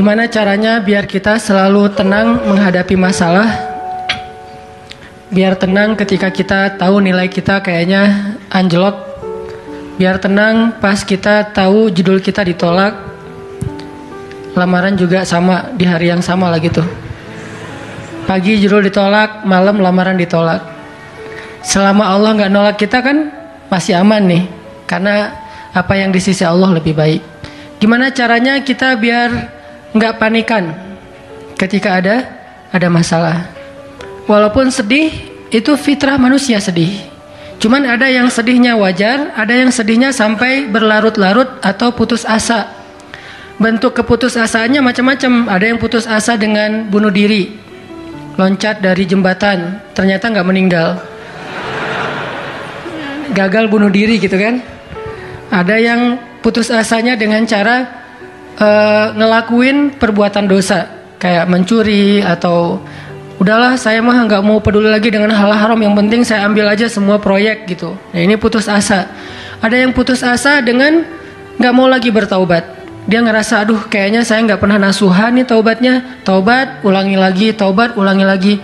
Gimana caranya biar kita selalu tenang menghadapi masalah? Biar tenang ketika kita tahu nilai kita kayaknya anjlok. Biar tenang pas kita tahu judul kita ditolak. Lamaran juga sama, di hari yang sama lah gitu. Pagi judul ditolak, malam lamaran ditolak. Selama Allah nggak nolak kita kan masih aman nih. Karena apa yang di sisi Allah lebih baik. Gimana caranya kita biar nggak panikan ketika ada masalah? Walaupun sedih, itu fitrah manusia sedih. Cuman ada yang sedihnya wajar, ada yang sedihnya sampai berlarut-larut atau putus asa. Bentuk keputusasaannya macam-macam. Ada yang putus asa dengan bunuh diri, loncat dari jembatan, ternyata nggak meninggal, gagal bunuh diri gitu kan. Ada yang putus asanya dengan cara ngelakuin perbuatan dosa, kayak mencuri atau udahlah saya mah nggak mau peduli lagi dengan hal haram, yang penting saya ambil aja semua proyek gitu. Nah, ini putus asa. Ada yang putus asa dengan nggak mau lagi bertaubat. Dia ngerasa aduh kayaknya saya nggak pernah nasuhan nih taubatnya, taubat ulangi lagi, taubat ulangi lagi.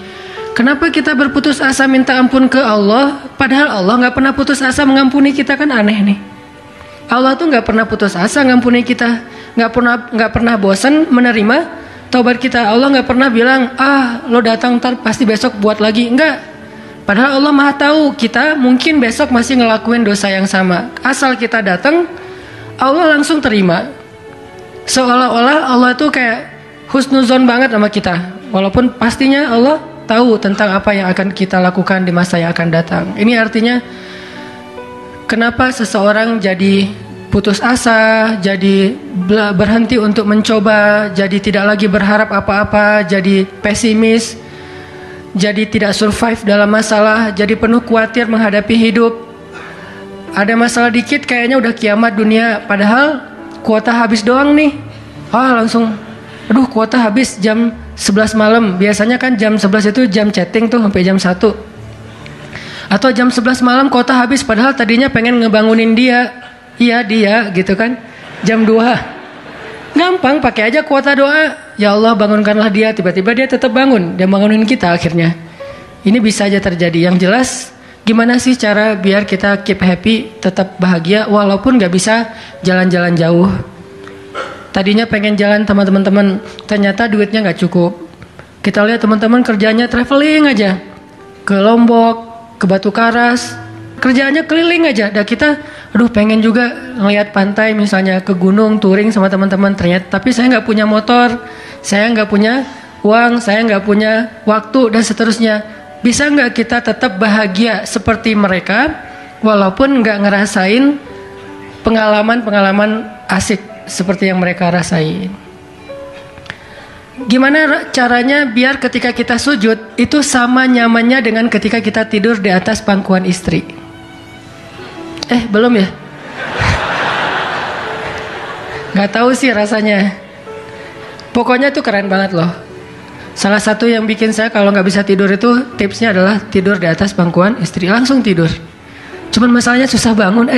Kenapa kita berputus asa minta ampun ke Allah, padahal Allah nggak pernah putus asa mengampuni kita? Kan aneh nih. Allah tuh nggak pernah putus asa ngampuni kita, nggak pernah bosan menerima taubat kita. Allah nggak pernah bilang lo datang ntar pasti besok buat lagi, enggak. Padahal Allah maha tahu kita mungkin besok masih ngelakuin dosa yang sama. Asal kita datang, Allah langsung terima. Seolah-olah Allah tuh kayak husnuzon banget sama kita, walaupun pastinya Allah tahu tentang apa yang akan kita lakukan di masa yang akan datang. Ini artinya kenapa seseorang jadi putus asa, jadi berhenti untuk mencoba, jadi tidak lagi berharap apa-apa, jadi pesimis, jadi tidak survive dalam masalah, jadi penuh khawatir menghadapi hidup. Ada masalah dikit kayaknya udah kiamat dunia, padahal kuota habis doang nih. Langsung aduh kuota habis jam 11 malam. Biasanya kan jam 11 itu jam chatting tuh sampai jam 1. Atau jam 11 malam kuota habis, padahal tadinya pengen ngebangunin dia. Iya dia gitu kan. Jam 2. Gampang, pakai aja kuota doa. Ya Allah bangunkanlah dia, tiba-tiba dia tetap bangun. Dia bangunin kita akhirnya. Ini bisa aja terjadi. Yang jelas gimana sih cara biar kita keep happy, tetap bahagia walaupun gak bisa jalan-jalan jauh. Tadinya pengen jalan sama teman-teman, ternyata duitnya gak cukup. Kita lihat teman-teman kerjanya traveling aja, ke Lombok, ke Batu Karas, kerjaannya keliling aja. Dan kita, aduh pengen juga ngeliat pantai misalnya, ke gunung, touring sama teman-teman. Ternyata, tapi saya nggak punya motor, saya nggak punya uang, saya nggak punya waktu dan seterusnya. Bisa nggak kita tetap bahagia seperti mereka, walaupun nggak ngerasain pengalaman-pengalaman asik seperti yang mereka rasain? Gimana caranya biar ketika kita sujud itu sama nyamannya dengan ketika kita tidur di atas pangkuan istri? Belum ya? Gak tahu sih rasanya. Pokoknya tuh keren banget loh. Salah satu yang bikin saya kalau gak bisa tidur itu tipsnya adalah tidur di atas pangkuan istri. Langsung tidur. Cuman masalahnya susah bangun.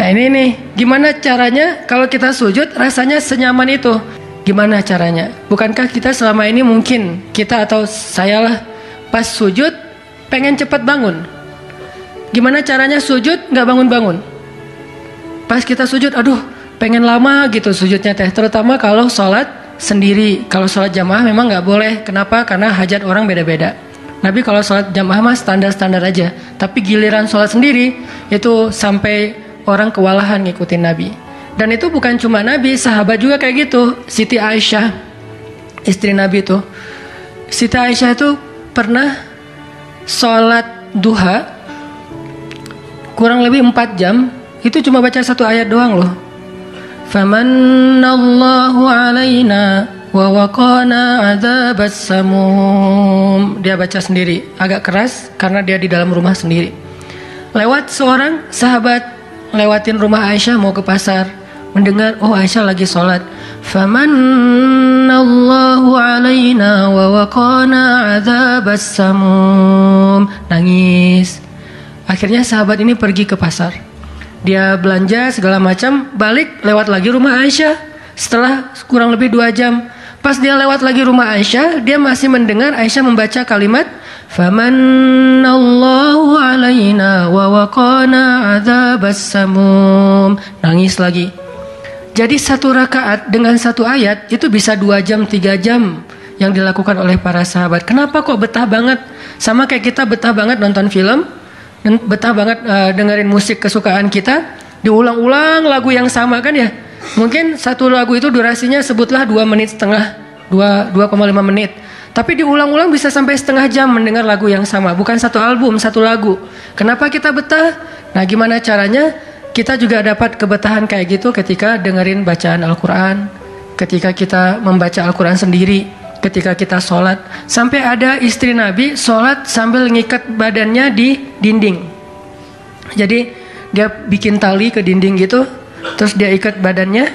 Nah ini nih, gimana caranya kalau kita sujud rasanya senyaman itu? Gimana caranya? Bukankah kita selama ini mungkin, kita atau saya lah, pas sujud pengen cepat bangun. Gimana caranya sujud gak bangun-bangun? Pas kita sujud, aduh pengen lama gitu sujudnya teh. Terutama kalau sholat sendiri. Kalau sholat jamaah memang gak boleh. Kenapa? Karena hajat orang beda-beda. Nabi kalau sholat jamaah mah standar-standar aja. Tapi giliran sholat sendiri itu sampai orang kewalahan ngikutin Nabi. Dan itu bukan cuma Nabi, sahabat juga kayak gitu. Siti Aisyah, istri Nabi itu, Siti Aisyah itu pernah sholat duha kurang lebih 4 jam. Itu cuma baca 1 ayat doang loh. Famanallahu alaina wa waqana adzabas samum. Dia baca sendiri, agak keras karena dia di dalam rumah sendiri. Lewat seorang sahabat lewatin rumah Aisyah mau ke pasar, mendengar Aisyah lagi sholat. Famanallahu alaina wa waqana adzabas samum. Nangis. Akhirnya sahabat ini pergi ke pasar. Dia belanja segala macam, balik lewat lagi rumah Aisyah. Setelah kurang lebih 2 jam, pas dia lewat lagi rumah Aisyah, dia masih mendengar Aisyah membaca kalimat Famanallahu alaina wa waqana adzabas samum. Nangis lagi. Jadi 1 rakaat dengan 1 ayat itu bisa 2 jam, 3 jam yang dilakukan oleh para sahabat. Kenapa kok betah banget? Sama kayak kita betah banget nonton film, dan betah banget dengerin musik kesukaan kita, diulang-ulang lagu yang sama kan ya. Mungkin 1 lagu itu durasinya sebutlah 2,5 menit, 2,5 menit. Tapi diulang-ulang bisa sampai setengah jam mendengar lagu yang sama. Bukan 1 album, 1 lagu. Kenapa kita betah? Nah, gimana caranya? Kita juga dapat kebetahan kayak gitu ketika dengerin bacaan Al-Quran, ketika kita membaca Al-Quran sendiri, ketika kita sholat. Sampai ada istri Nabi sholat sambil ngikat badannya di dinding. Jadi dia bikin tali ke dinding gitu, terus dia ikat badannya,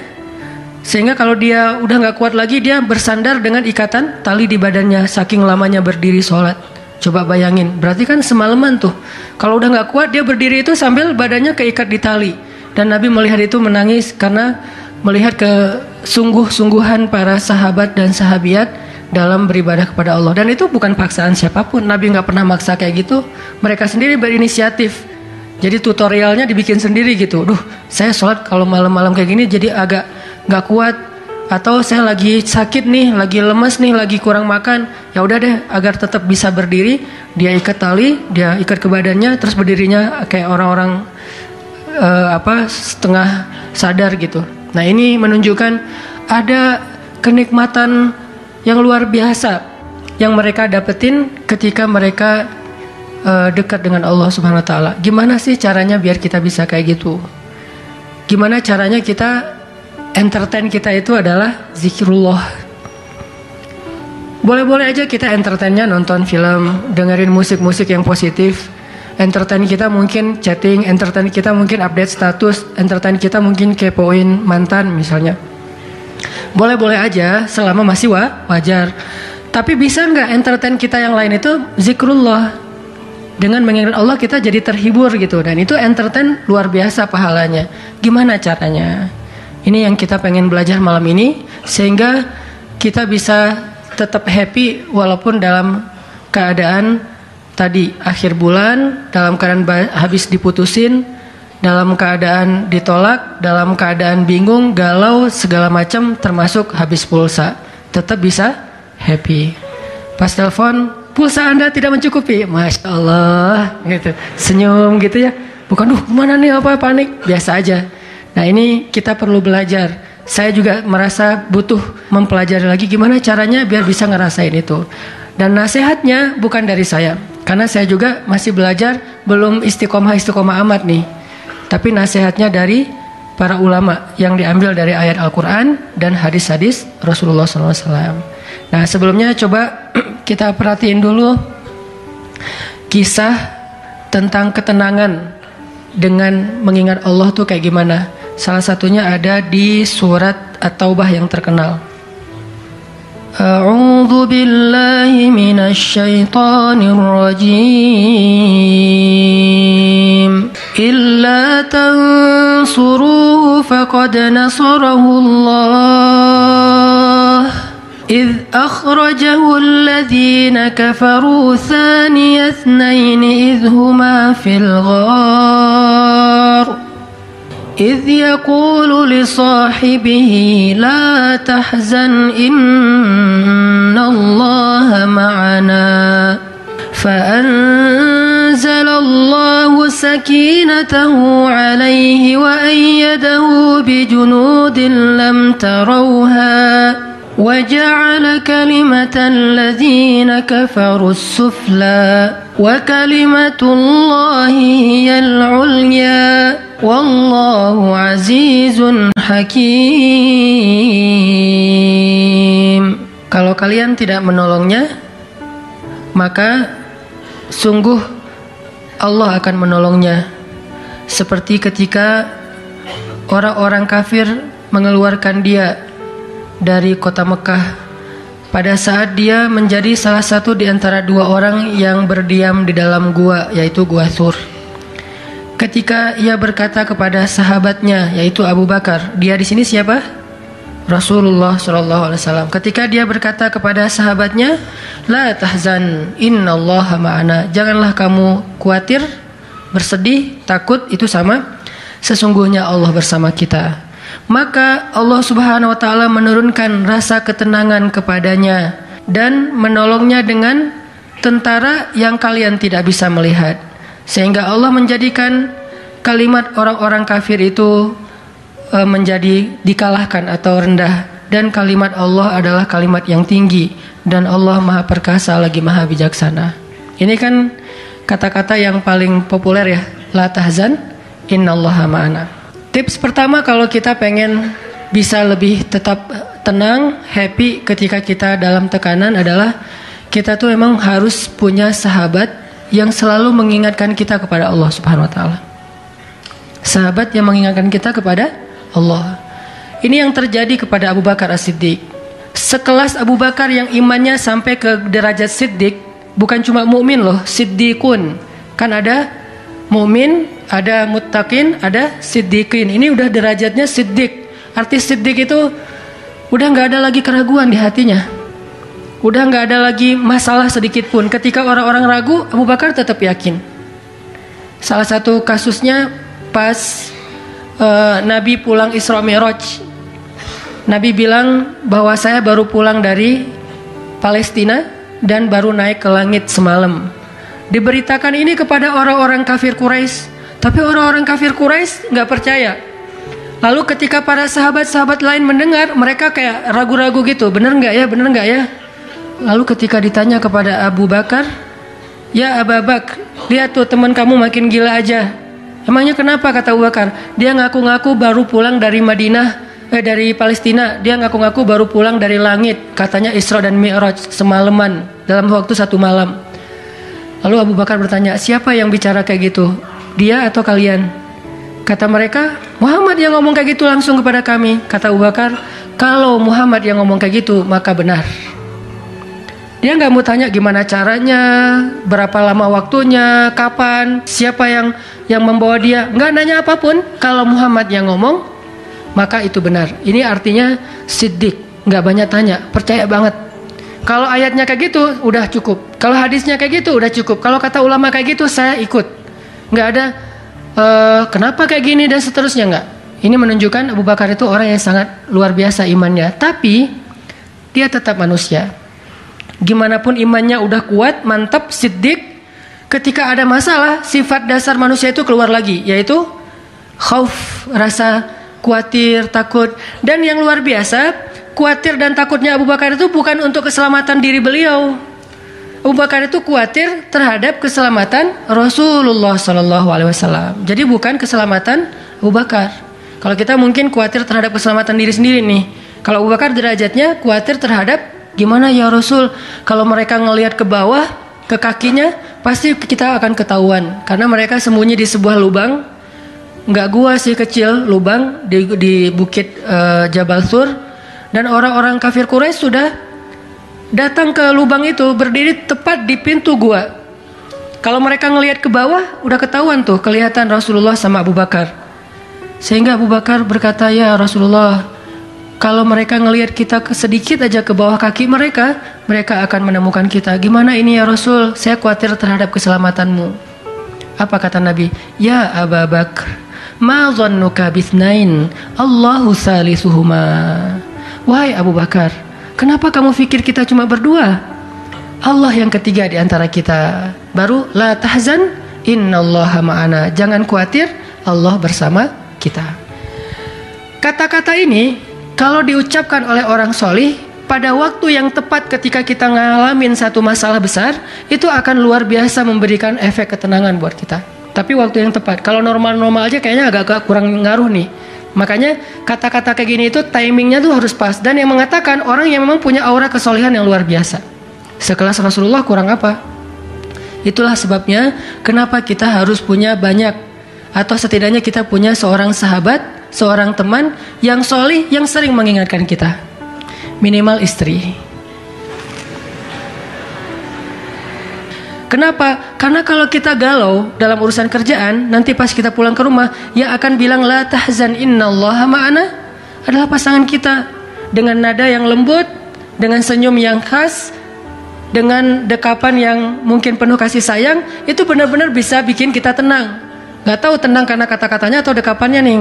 sehingga kalau dia udah gak kuat lagi, dia bersandar dengan ikatan tali di badannya, saking lamanya berdiri sholat. Coba bayangin, berarti kan semalaman tuh. Kalau udah gak kuat, dia berdiri itu sambil badannya keikat di tali. Dan Nabi melihat itu menangis karena melihat kesungguh-sungguhan para sahabat dan sahabiat dalam beribadah kepada Allah. Dan itu bukan paksaan siapapun. Nabi gak pernah maksa kayak gitu. Mereka sendiri berinisiatif. Jadi tutorialnya dibikin sendiri gitu. Saya sholat kalau malam-malam kayak gini jadi agak gak kuat. Atau saya lagi sakit nih, lagi lemas nih, lagi kurang makan. Ya udah deh, agar tetap bisa berdiri, dia ikat tali, dia ikat ke badannya, terus berdirinya kayak orang-orang setengah sadar gitu. Nah, ini menunjukkan ada kenikmatan yang luar biasa yang mereka dapetin ketika mereka dekat dengan Allah Subhanahu wa taala. Gimana sih caranya biar kita bisa kayak gitu? Gimana caranya kita entertain kita itu adalah zikrullah. Boleh-boleh aja kita entertainnya nonton film, dengerin musik-musik yang positif. Entertain kita mungkin chatting, entertain kita mungkin update status, entertain kita mungkin kepoin mantan misalnya. Boleh-boleh aja selama masih wajar. Tapi bisa nggak entertain kita yang lain itu zikrullah? Dengan mengingat Allah kita jadi terhibur gitu. Dan itu entertain luar biasa pahalanya. Gimana caranya? Ini yang kita pengen belajar malam ini, sehingga kita bisa tetap happy walaupun dalam keadaan tadi akhir bulan, dalam keadaan habis diputusin, dalam keadaan ditolak, dalam keadaan bingung, galau, segala macam termasuk habis pulsa. Tetap bisa happy. Pas telepon, pulsa Anda tidak mencukupi. Masya Allah gitu. Senyum gitu ya. Bukan, mana nih apa panik. Biasa aja. Nah, ini kita perlu belajar. Saya juga merasa butuh mempelajari lagi gimana caranya biar bisa ngerasain itu. Dan nasihatnya bukan dari saya, karena saya juga masih belajar, belum istiqomah amat nih. Tapi nasihatnya dari para ulama yang diambil dari ayat Al-Quran dan hadis-hadis Rasulullah SAW. Nah, sebelumnya coba kita perhatiin dulu kisah tentang ketenangan dengan mengingat Allah tuh kayak gimana. Salah satunya ada di surat At-Taubah yang terkenal. A'udzu billahi minasy syaithanir rajim. Illa tansuruhu faqad nasarahu Allah. إذ أخرجه الذين كفروا ثاني اثنين إذ هما في الغار إذ يقول لصاحبه لا تحزن إن الله معنا فأنزل الله سكينته عليه وأيده بجنود لم تروها وجعل كلمة الذين كفروا السفلى وكلمة الله هي العليا والله عزيز حكيم. Kalau kalian tidak menolongnya, maka sungguh Allah akan menolongnya. Seperti ketika orang-orang kafir mengeluarkan dia dari kota Mekah pada saat dia menjadi salah satu di antara 2 orang yang berdiam di dalam gua, yaitu Gua Thur. Ketika ia berkata kepada sahabatnya, yaitu Abu Bakar, dia di sini siapa? Rasulullah Shallallahu Alaihi Wasallam ketika dia berkata kepada sahabatnya, la tahzan, innallaha ma'ana. Janganlah kamu khawatir, bersedih, takut, itu sama. Sesungguhnya Allah bersama kita. Maka Allah Subhanahu Wa Taala menurunkan rasa ketenangan kepadanya dan menolongnya dengan tentara yang kalian tidak bisa melihat, sehingga Allah menjadikan kalimat orang-orang kafir itu menjadi dikalahkan atau rendah, dan kalimat Allah adalah kalimat yang tinggi, dan Allah Maha Perkasa lagi Maha Bijaksana. Ini kan kata-kata yang paling populer ya, la tahzan innallaha ma'ana. Tips pertama kalau kita pengen bisa lebih tetap tenang, happy ketika kita dalam tekanan adalah kita tuh emang harus punya sahabat yang selalu mengingatkan kita kepada Allah Subhanahu Wa Taala. Sahabat yang mengingatkan kita kepada Allah. Ini yang terjadi kepada Abu Bakar As-Siddiq. Sekelas Abu Bakar yang imannya sampai ke derajat Siddiq, bukan cuma mukmin loh, Siddiqun. Kan ada mukmin, ada muttaqin, ada siddiqin. Ini udah derajatnya Siddiq. Arti Siddiq itu udah nggak ada lagi keraguan di hatinya. Udah nggak ada lagi masalah sedikit pun. Ketika orang-orang ragu, Abu Bakar tetap yakin. Salah satu kasusnya pas Nabi pulang Isra Mi'raj. Nabi bilang bahwa saya baru pulang dari Palestina dan baru naik ke langit semalam. Diberitakan ini kepada orang-orang kafir Quraisy, tapi orang-orang kafir Quraisy nggak percaya. Lalu ketika para sahabat-sahabat lain mendengar, mereka kayak ragu-ragu gitu, bener nggak ya, bener nggak ya? Lalu ketika ditanya kepada Abu Bakar, ya Abu Bakar, lihat tuh teman kamu makin gila aja. Emangnya kenapa, kata Abu Bakar? Dia ngaku-ngaku baru pulang dari dari Palestina. Dia ngaku-ngaku baru pulang dari langit. Katanya Isra dan Mi'raj semalaman, dalam waktu 1 malam. Lalu Abu Bakar bertanya, siapa yang bicara kayak gitu? Dia atau kalian? Kata mereka, Muhammad yang ngomong kayak gitu langsung kepada kami. Kata Abu Bakar, kalau Muhammad yang ngomong kayak gitu, maka benar. Dia nggak mau tanya gimana caranya, berapa lama waktunya, kapan, siapa yang membawa dia. Nggak nanya apapun. Kalau Muhammad yang ngomong, maka itu benar. Ini artinya siddiq, nggak banyak tanya, percaya banget. Kalau ayatnya kayak gitu, udah cukup. Kalau hadisnya kayak gitu, udah cukup. Kalau kata ulama kayak gitu, saya ikut. Nggak ada kenapa kayak gini dan seterusnya, nggak. Ini menunjukkan Abu Bakar itu orang yang sangat luar biasa imannya. Tapi dia tetap manusia. Gimana pun imannya udah kuat, mantap, siddiq, ketika ada masalah, sifat dasar manusia itu keluar lagi, yaitu khauf, rasa khawatir, takut. Dan yang luar biasa, khawatir dan takutnya Abu Bakar itu bukan untuk keselamatan diri beliau. Abu Bakar itu khawatir terhadap keselamatan Rasulullah SAW. Jadi bukan keselamatan Abu Bakar. Kalau kita mungkin khawatir terhadap keselamatan diri sendiri nih. Kalau Abu Bakar derajatnya khawatir terhadap gimana ya Rasul, kalau mereka ngelihat ke bawah, ke kakinya, pasti kita akan ketahuan. Karena mereka sembunyi di sebuah lubang, nggak gua sih, kecil, lubang di bukit Jabal Thur. Dan orang-orang kafir Quraisy sudah datang ke lubang itu, berdiri tepat di pintu gua. Kalau mereka ngelihat ke bawah, udah ketahuan tuh, kelihatan Rasulullah sama Abu Bakar. Sehingga Abu Bakar berkata, ya Rasulullah, kalau mereka ngelihat kita sedikit aja ke bawah kaki mereka, mereka akan menemukan kita. Gimana ini ya Rasul? Saya khawatir terhadap keselamatanmu. Apa kata Nabi? Ya Abu Bakar, ma dhannuka bithnain, Allahu salisuhuma. Wahai Abu Bakar, kenapa kamu pikir kita cuma berdua? Allah yang ketiga di antara kita. Baru la tahzan, innallaha ma'ana. Jangan khawatir, Allah bersama kita. Kata-kata ini kalau diucapkan oleh orang solih pada waktu yang tepat ketika kita ngalamin satu masalah besar, itu akan luar biasa memberikan efek ketenangan buat kita. Tapi waktu yang tepat. Kalau normal-normal aja kayaknya agak kurang ngaruh nih. Makanya kata-kata kayak gini itu timingnya tuh harus pas. Dan yang mengatakan orang yang memang punya aura kesolehan yang luar biasa. Sekelas Rasulullah kurang apa? Itulah sebabnya kenapa kita harus punya banyak, atau setidaknya kita punya seorang sahabat, seorang teman yang solih, yang sering mengingatkan kita. Minimal istri. Kenapa? Karena kalau kita galau dalam urusan kerjaan, nanti pas kita pulang ke rumah, yang akan bilang la tahzan innallaha ma'ana adalah pasangan kita. dengan nada yang lembut, dengan senyum yang khas, dengan dekapan yang mungkin penuh kasih sayang, itu benar-benar bisa bikin kita tenang. Gak tahu tenang karena kata-katanya atau dekapannya nih,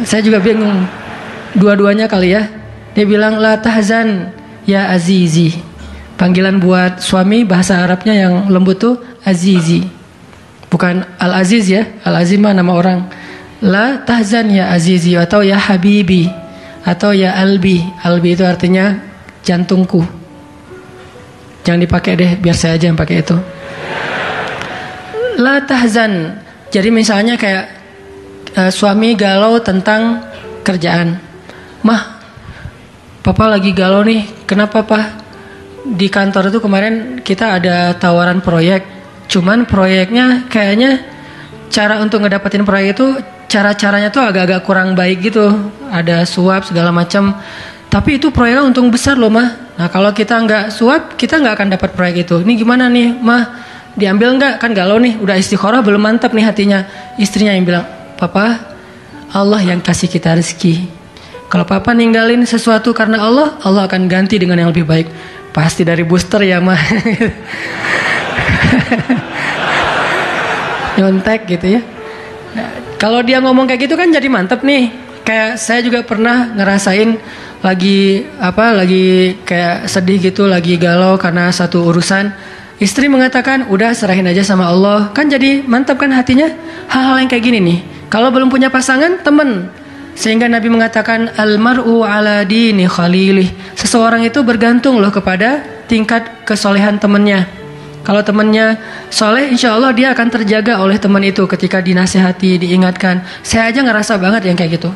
saya juga bingung. Dua-duanya kali ya. Dia bilang, la tahzan ya azizi. Panggilan buat suami bahasa Arabnya yang lembut tuh azizi. Bukan al-aziz ya, al-aziz mah nama orang. La tahzan ya azizi, atau ya habibi, atau ya albi. Albi itu artinya jantungku. Jangan dipakai deh, biar saya aja yang pakai itu. La tahzan. Jadi misalnya kayak suami galau tentang kerjaan. Mah, papa lagi galau nih. Kenapa, Pak? Di kantor itu kemarin kita ada tawaran proyek. Cuman proyeknya kayaknya cara untuk ngedapetin proyek itu cara-caranya tuh agak-agak kurang baik gitu. Ada suap segala macam. Tapi itu proyeknya untung besar loh, Mah. Nah, kalau kita nggak suap, kita nggak akan dapat proyek itu. Ini gimana nih, Mah? Diambil nggak? Kan galau nih, udah istikharah belum mantap nih hatinya. Istrinya yang bilang, Papa, Allah yang kasih kita rezeki. Kalau Papa ninggalin sesuatu karena Allah, Allah akan ganti dengan yang lebih baik. Pasti dari booster ya, Mah. Nyontek gitu ya. Nah, kalau dia ngomong kayak gitu kan jadi mantep nih. Kayak saya juga pernah ngerasain lagi kayak sedih gitu, lagi galau karena satu urusan. Istri mengatakan, udah serahin aja sama Allah. Kan jadi mantap kan hatinya. Hal-hal yang kayak gini nih. Kalau belum punya pasangan, temen. Sehingga Nabi mengatakan, almar'u ala dini khalilih. Seseorang itu bergantung loh kepada tingkat kesolehan temennya. Kalau temannya soleh, insya Allah dia akan terjaga oleh teman itu ketika dinasihati, diingatkan. Saya aja ngerasa banget yang kayak gitu.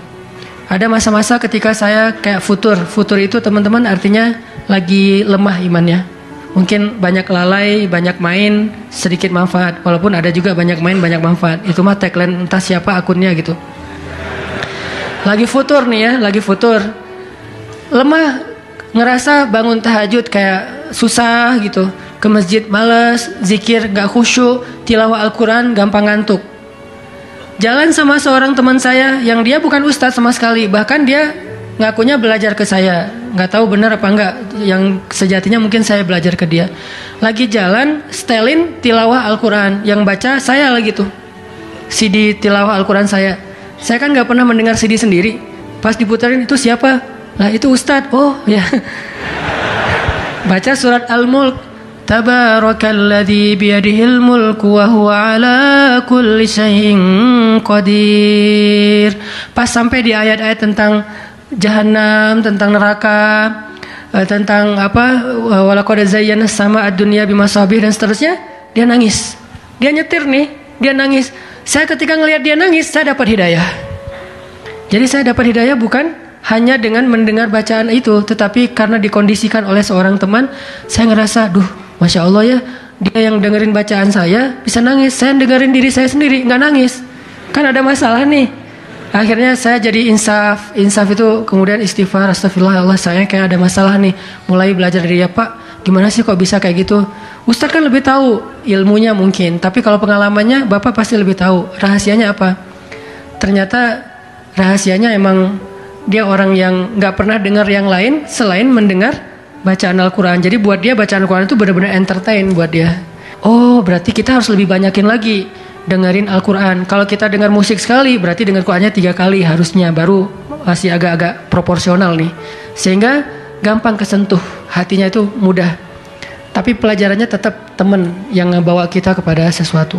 Ada masa-masa ketika saya kayak futur. Futur itu teman-teman artinya lagi lemah imannya. Mungkin banyak lalai, banyak main, sedikit manfaat. Walaupun ada juga banyak main, banyak manfaat. Itu mah tagline entah siapa akunnya gitu. Lagi futur nih ya, lagi futur. Lemah, ngerasa bangun tahajud kayak susah gitu. Ke masjid males, zikir gak khusyuk, tilawah Al-Quran gampang ngantuk. Jalan sama seorang teman saya yang dia bukan ustadz sama sekali, bahkan dia ngakunya belajar ke saya. Gak tahu benar apa enggak, yang sejatinya mungkin saya belajar ke dia. Lagi jalan, setelin tilawah Al-Quran, yang baca saya lagi tuh. CD tilawah Al-Quran saya. Saya kan gak pernah mendengar CD sendiri. Pas diputarin itu siapa? Lah itu ustadz. Oh ya. Baca surat Al-Mulk. Tabarakalladzi biyadihil mulku wa huwa ala kulli syai'in qadir. Pas sampai di ayat-ayat tentang jahanam, tentang neraka, tentang apa? Walaqad zayyana sama ad-dunya bimasabih dan seterusnya, dia nangis. Dia nyetir nih, dia nangis. Saya ketika ngelihat dia nangis, saya dapat hidayah. Jadi saya dapat hidayah bukan hanya dengan mendengar bacaan itu, tetapi karena dikondisikan oleh seorang teman, saya ngerasa, duh, Masya Allah ya, dia yang dengerin bacaan saya bisa nangis. Saya dengerin diri saya sendiri, nggak nangis. Kan ada masalah nih. Akhirnya saya jadi insaf. Insaf itu kemudian istighfar, astagfirullah, Allah saya kayak ada masalah nih. Mulai belajar dari dia, Pak, gimana sih kok bisa kayak gitu? Ustadz kan lebih tahu ilmunya mungkin, tapi kalau pengalamannya Bapak pasti lebih tahu. Rahasianya apa? Ternyata rahasianya emang dia orang yang nggak pernah dengar yang lain selain mendengar bacaan Al-Quran. Jadi buat dia bacaan Al-Quran itu benar-benar entertain buat dia. Oh, berarti kita harus lebih banyakin lagi dengerin Al-Quran. Kalau kita dengar musik sekali, berarti dengar Qurannya 3 kali harusnya. Baru masih agak-agak proporsional nih. Sehingga gampang kesentuh, hatinya itu mudah. Tapi pelajarannya tetap teman yang ngebawa kita kepada sesuatu.